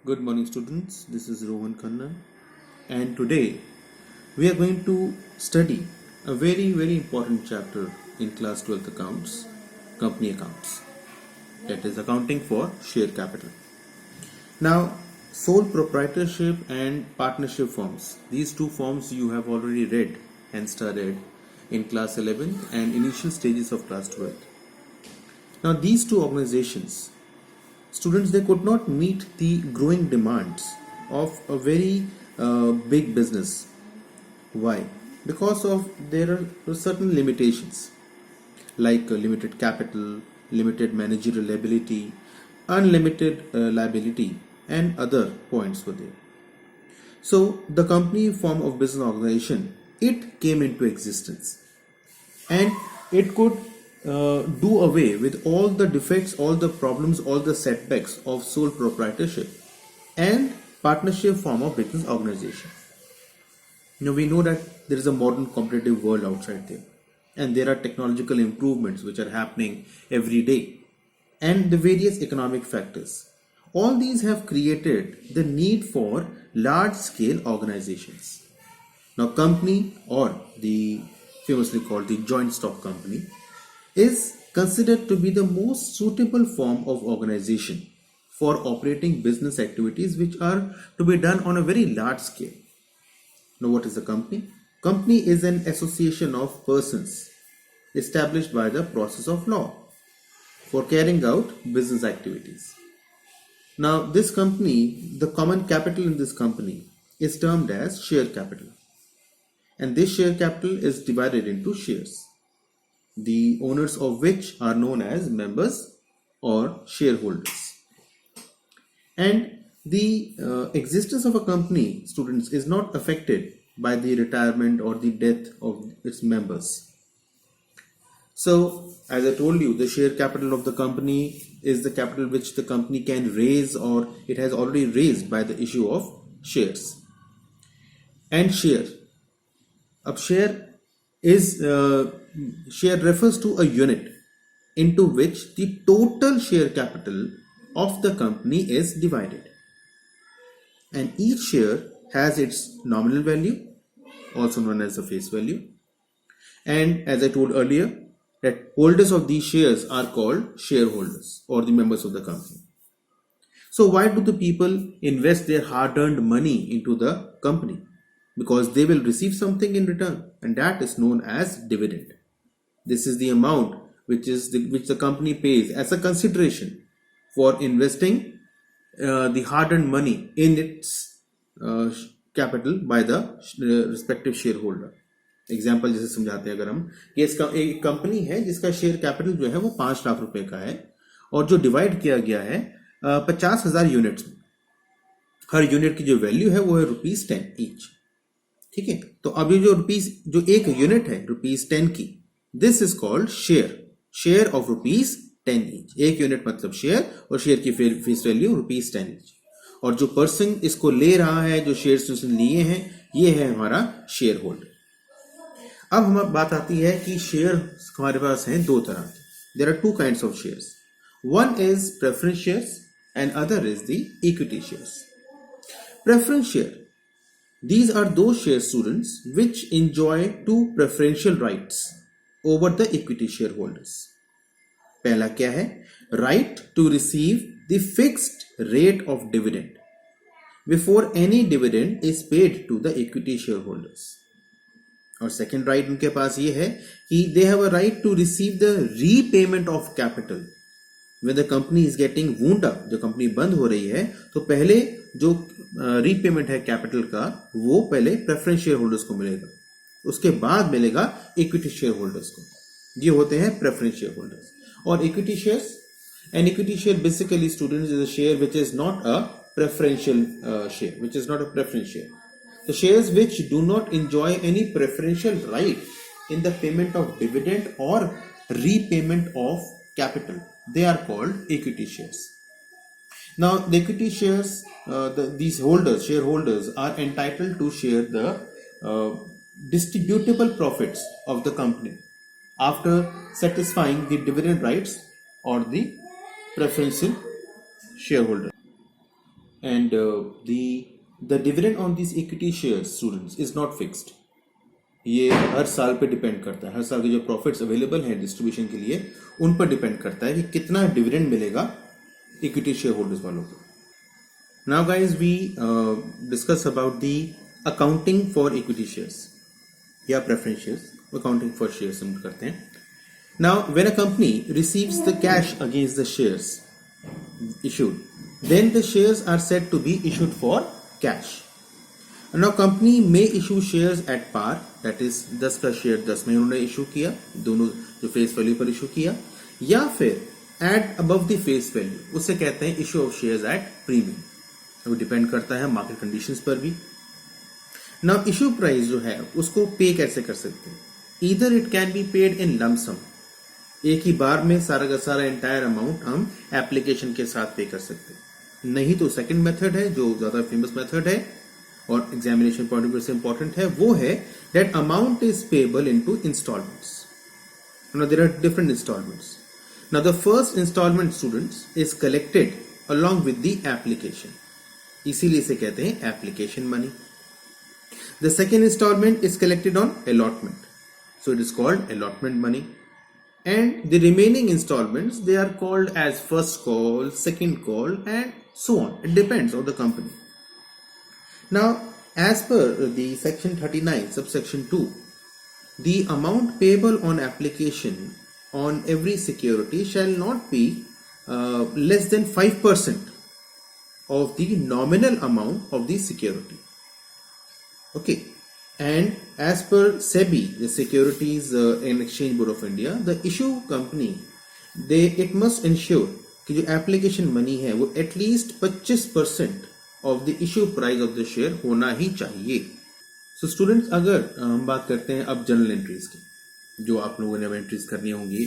Good morning, students. This is Rohan Khanna, and today we are going to study a very important chapter in class 12th accounts, company accounts, that is accounting for share capital. Now, sole proprietorship and partnership forms, these two forms you have already read and studied in class 11 and initial stages of class 12. Now, these two organizations, students, they could not meet the growing demands of a very big business. Why? Because of there are certain limitations like limited capital, limited managerial ability, unlimited liability, and other points were there. So the company form of business organization, it came into existence, and it could do away with all the defects, all the problems, all the setbacks of sole proprietorship and partnership form of business organization. Now we know that there is a modern competitive world outside there, and there are technological improvements which are happening every day, and the various economic factors. All these have created the need for large scale organizations. Now, company, or the famously called the joint stock company, is considered to be the most suitable form of organization for operating business activities which are to be done on a very large scale. Now, what is a company? Company is an association of persons established by the process of law for carrying out business activities. Now, this company, the common capital in this company is termed as share capital, and this share capital is divided into shares, the owners of which are known as members or shareholders. And the existence of a company, students, is not affected by the retirement or the death of its members. So, as I told you, the share capital of the company is the capital which the company can raise or it has already raised by the issue of shares. And share. A share is share refers to a unit into which the total share capital of the company is divided. And each share has its nominal value, also known as the face value. And as I told earlier, that holders of these shares are called shareholders or the members of the company. So why do the people invest their hard-earned money into the company? Because they will receive something in return, and that is known as dividend. This is the amount which the company pays as a consideration for investing the hard-earned money in its capital by the respective shareholder. Example जैसे समझाते हैं अगर हम कि इसका एक company है जिसका शेयर कैपिटल जो है वो 5 लाख रुपए का है और जो डिवाइड किया गया है 50,000 यूनिट्स में. हर यूनिट की जो वैल्यू है वो है ₹10 ईच. ठीक है, तो अभी जो एक यूनिट है ₹10 की, this is called share of ₹10 each. एक यूनिट मतलब शेयर, और शेयर की फेस वैल्यू ₹10 ईच. और जो पर्सन इसको ले रहा है, जो शेयर्स उसने लिए हैं, ये है हमारा शेयर होल्डर. अब हमारी बात आती है कि शेयर हमारे पास हैं दो तरह के. There are two kinds of shares. One is preference shares and other is the equity shares. Preference share, these are those share students which enjoy two preferential rights over the equity shareholders. पहला क्या है? Right to receive the fixed rate of dividend before any dividend is paid to the equity shareholders. और second right उनके पास ये है कि they have a right to receive the repayment of capital when the company is getting wound up. जो company बंद हो रही है तो पहले जो रीपेमेंट है कैपिटल का वो पहले प्रेफरेंस शेयर होल्डर्स को मिलेगा, उसके बाद मिलेगा इक्विटी शेयर होल्डर्स को. ये होते हैं प्रेफरेंस शेयर होल्डर्स. और equity shares, an equity share basically students is a share which is not a preferential share, which is not a preference share. The shares which do not enjoy any preferential right in the payment of dividend or repayment of capital, they are called equity shares. Now, the equity shares, these shareholders are entitled to share the distributable profits of the company after satisfying the dividend rights or the preferential shareholder. and the dividend on these equity shares, students, is not fixed. ये हर साल पे depend करता है, हर साल के जो profits available हैं distribution के लिए उन पर डिपेंड करता है कि कितना डिविडेंड मिलेगा इक्विटी शेयर होल्डर्स वालों को. Now guys we discuss about the accounting for equity shares या preference shares. Accounting for shares हम करते हैं. Now when a company receives the cash against the shares issued, then the shares are said to be issued for cash. Now company may issue shares at par, that is 10 का share 10 में उन्होंने issue किया, दोनों जो face value पर issue किया, या फिर eight above the face value, उसे कहते हैं issue of shares at premium. वो डिपेंड करता है मार्केट कंडीशंस पर भी. नाउ इशू प्राइस जो है उसको पे कैसे कर सकते हैं? Either it can be paid in lump sum, एक ही बार में सारा का सारा एंटायर अमाउंट हम एप्लीकेशन के साथ पे कर सकते हैं. नहीं तो सेकंड मेथड है जो ज्यादा फेमस मेथड है और एग्जामिनेशन पॉइंट ऑफ व्यू से इंपॉर्टेंट है, वो है that amount is payable into installments. Now there are different installments. Now the first installment students is collected along with the application, इसीलिए इसे कहते हैं application money. The second installment is collected on allotment, so it is called allotment money. And the remaining installments, they are called as first call, second call, and so on. It depends on the company. Now, as per the section 39, subsection 2, the amount payable on application on every security shall not be less than 5% of the nominal amount of the security. Okay. And as per SEBI, the Securities and Exchange Board of India, the issue company, it must ensure कि जो application money है वो at least 25% of the issue price of the share होना ही चाहिए. So students, अगर हम बात करते हैं अब journal entries की, जो आप लोगों ने एंट्रीज करनी होंगी,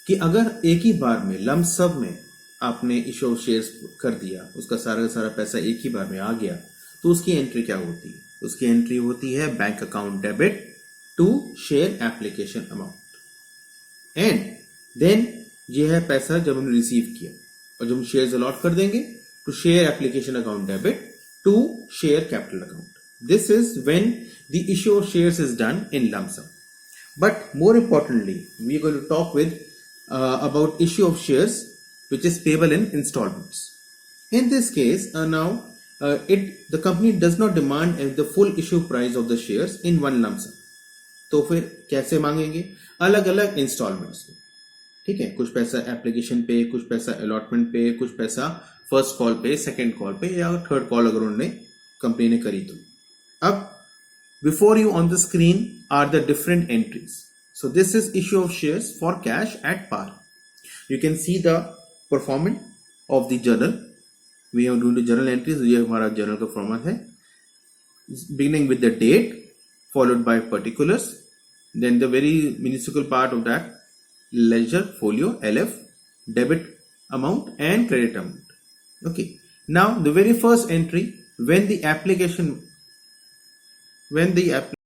कि अगर एक ही बार में लम सम में आपने इशू ऑफ शेयर्स कर दिया, उसका सारा पैसा एक ही बार में आ गया, तो उसकी एंट्री क्या होती है? उसकी एंट्री होती है bank account debit to share application amount. And then ये है पैसा जब हमने रिसीव किया, और जब हम शेयर्स अलॉट कर देंगे to share application account debit to share capital account. This is when the issue of shares is done in lump sum. But more importantly we are going to talk with about issue of shares which is payable in installments. In this case, now the company does not demand the full issue price of the shares in one lump sum. तो फिर कैसे मांगेंगे? अलग अलग installments में. ठीक है, कुछ पैसा एप्लीकेशन पे, कुछ पैसा अलॉटमेंट पे, कुछ पैसा फर्स्ट कॉल पे, सेकंड कॉल पे, या थर्ड कॉल अगर उन्होंने कंपनी ने करी तो. अब before you on the screen are the different entries. So this is issue of shares for cash at par. You can see the performance of the journal. We are doing the journal entries. ये हमारा journal का format है. Beginning with the date, followed by particulars, then the very minuscule part of that, ledger, folio, LF, debit amount and credit amount. Okay. Now the very first entry, when the application